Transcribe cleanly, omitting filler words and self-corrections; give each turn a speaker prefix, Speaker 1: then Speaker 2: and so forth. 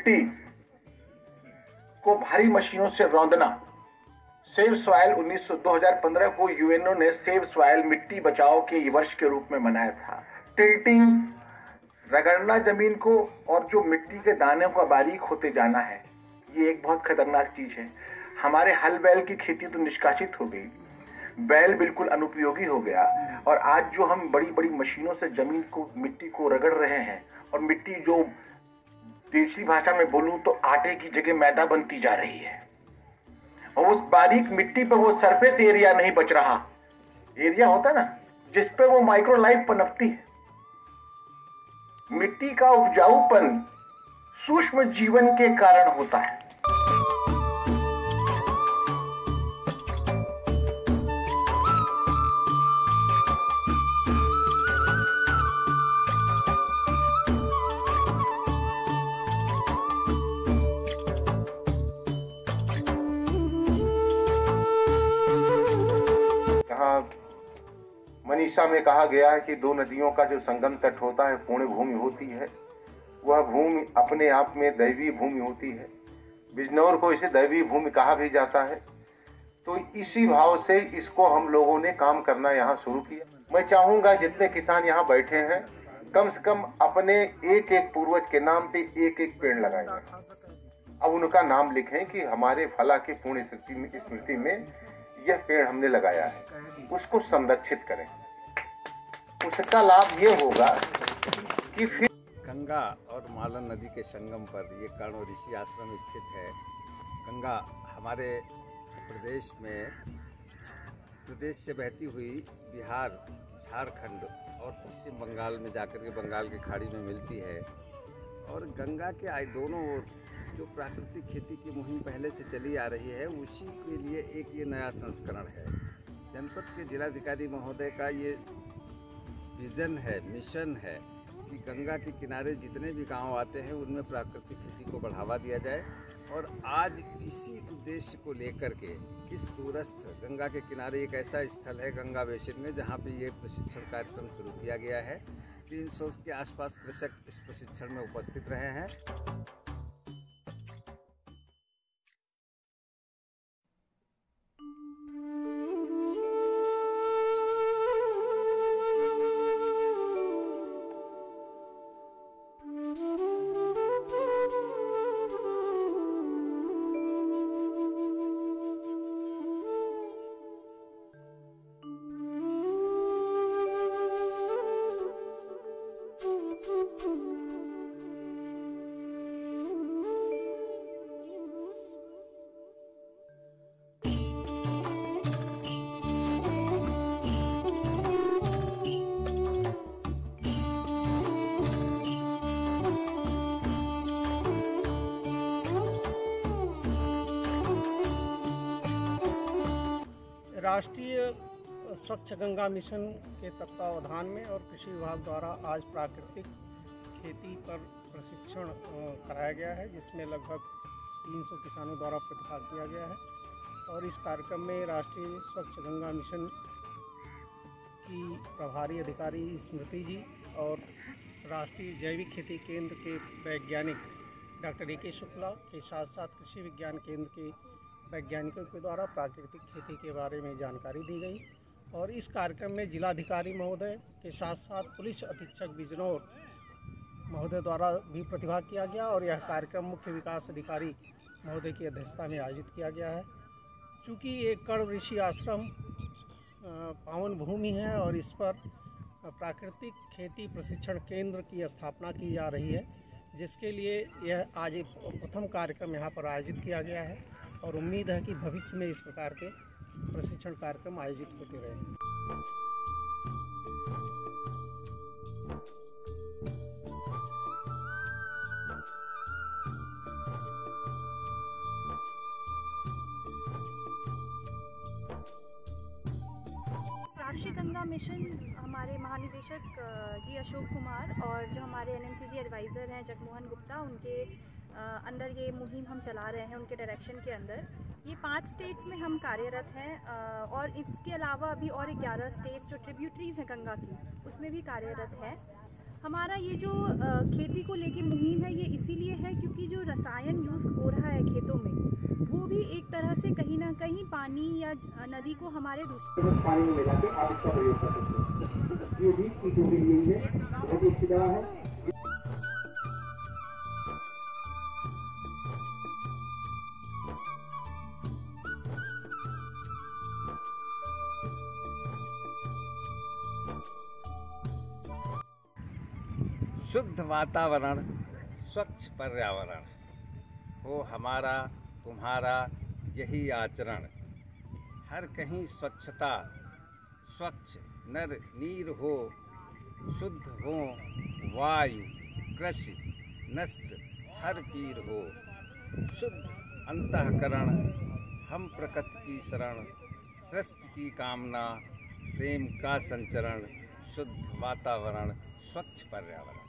Speaker 1: मिट्टी को भारी मशीनों से रौंदना। सेव सॉइल 2015 को यूएनओ ने सेव सॉइल मिट्टी बचाओ के वर्ष के रूप में मनाया था। टिल्टिंग, रगड़ना जमीन को और जो मिट्टी के दानों का बारीक होते जाना है, ये एक बहुत खतरनाक चीज है। हमारे हल बैल की खेती तो निष्कासित हो गई, बैल बिल्कुल अनुपयोगी हो गया, और आज जो हम बड़ी बड़ी मशीनों से जमीन को, मिट्टी को रगड़ रहे हैं, और मिट्टी जो देसी भाषा में बोलूं तो आटे की जगह मैदा बनती जा रही है, और उस बारीक मिट्टी पर वो सरफेस एरिया नहीं बच रहा। एरिया होता ना जिस पे वो माइक्रो लाइफ पनपती है। मिट्टी का उपजाऊपन सूक्ष्म जीवन के कारण होता है।
Speaker 2: मनीषा में कहा गया है कि दो नदियों का जो संगम तट होता है पुण्य भूमि होती है। वह भूमि अपने आप में दैवीय भूमि होती है। बिजनौर को इसे दैवीय भूमि कहा भी जाता है। तो इसी भाव से इसको हम लोगों ने काम करना यहाँ शुरू किया। मैं चाहूंगा जितने किसान यहाँ बैठे हैं कम से कम अपने एक एक पूर्वज के नाम पे एक एक पेड़ लगाएंगे। अब उनका नाम लिखें कि हमारे फला के पुण्य स्मृति में यह पेड़ हमने लगाया है, उसको संरक्षित करें। उसका लाभ ये होगा कि फिर
Speaker 3: गंगा और मालन नदी के संगम पर ये कर्ण ऋषि आश्रम स्थित है। गंगा हमारे प्रदेश से बहती हुई बिहार, झारखंड और पश्चिम बंगाल में जाकर के बंगाल की खाड़ी में मिलती है। और गंगा के दोनों ओर जो प्राकृतिक खेती की मुहिम पहले से चली आ रही है, उसी के लिए एक ये नया संस्करण है। जनपद के जिलाधिकारी महोदय का ये विजन है, मिशन है कि गंगा के किनारे जितने भी गांव आते हैं उनमें प्राकृतिक खेती को बढ़ावा दिया जाए। और आज इसी उद्देश्य को लेकर के इस दूरस्थ गंगा के किनारे एक ऐसा स्थल है गंगा बेसिन में, जहां पे ये प्रशिक्षण कार्यक्रम शुरू किया गया है। 300 के आसपास कृषक इस प्रशिक्षण में उपस्थित रहे हैं।
Speaker 4: राष्ट्रीय स्वच्छ गंगा मिशन के तत्वावधान में और कृषि विभाग द्वारा आज प्राकृतिक खेती पर प्रशिक्षण कराया गया है, जिसमें लगभग 300 किसानों द्वारा प्रतिभाग किया गया है। और इस कार्यक्रम में राष्ट्रीय स्वच्छ गंगा मिशन की प्रभारी अधिकारी स्मृति जी और राष्ट्रीय जैविक खेती केंद्र के वैज्ञानिक डॉक्टर ए.के. शुक्ला के साथ साथ कृषि विज्ञान केंद्र के वैज्ञानिकों के द्वारा प्राकृतिक खेती के बारे में जानकारी दी गई। और इस कार्यक्रम में जिलाधिकारी महोदय के साथ साथ पुलिस अधीक्षक बिजनौर महोदय द्वारा भी प्रतिभाग किया गया। और यह कार्यक्रम मुख्य विकास अधिकारी महोदय की अध्यक्षता में आयोजित किया गया है। चूँकि ये कर्ण ऋषि आश्रम पावन भूमि है और इस पर प्राकृतिक खेती प्रशिक्षण केंद्र की स्थापना की जा रही है, जिसके लिए यह आज प्रथम कार्यक्रम यहाँ पर आयोजित किया गया है। और उम्मीद है कि भविष्य में इस प्रकार के प्रशिक्षण कार्यक्रम आयोजित होते रहेंगे।
Speaker 5: राष्ट्रीय गंगा मिशन हमारे महानिदेशक जी अशोक कुमार और जो हमारे एनएमसीजी एडवाइज़र हैं जगमोहन गुप्ता, उनके अंदर ये मुहिम हम चला रहे हैं। उनके डायरेक्शन के अंदर ये 5 स्टेट्स में हम कार्यरत हैं और इसके अलावा अभी और 11 स्टेट्स जो ट्रिब्यूटरीज़ हैं गंगा की, उसमें भी कार्यरत है। हमारा ये जो खेती को लेके मुहिम है ये इसीलिए है क्योंकि जो रसायन यूज़ हो रहा है खेतों में वो भी एक तरह से कहीं ना कहीं पानी या नदी को हमारे
Speaker 6: पानी में मिला के आप इसका प्रयोग कर सकते हैं। ये भी कीटों के लिए ही है, बहुत ही अच्छी दवा है।
Speaker 3: शुद्ध वातावरण, स्वच्छ पर्यावरण हो हमारा तुम्हारा यही आचरण। हर कहीं स्वच्छता, स्वच्छ नर नीर हो, शुद्ध हो वायु कृषि, नष्ट हर पीर हो। शुद्ध अंतःकरण, हम प्रकृति की शरण, सृष्टि की कामना, प्रेम का संचरण। शुद्ध वातावरण, स्वच्छ पर्यावरण।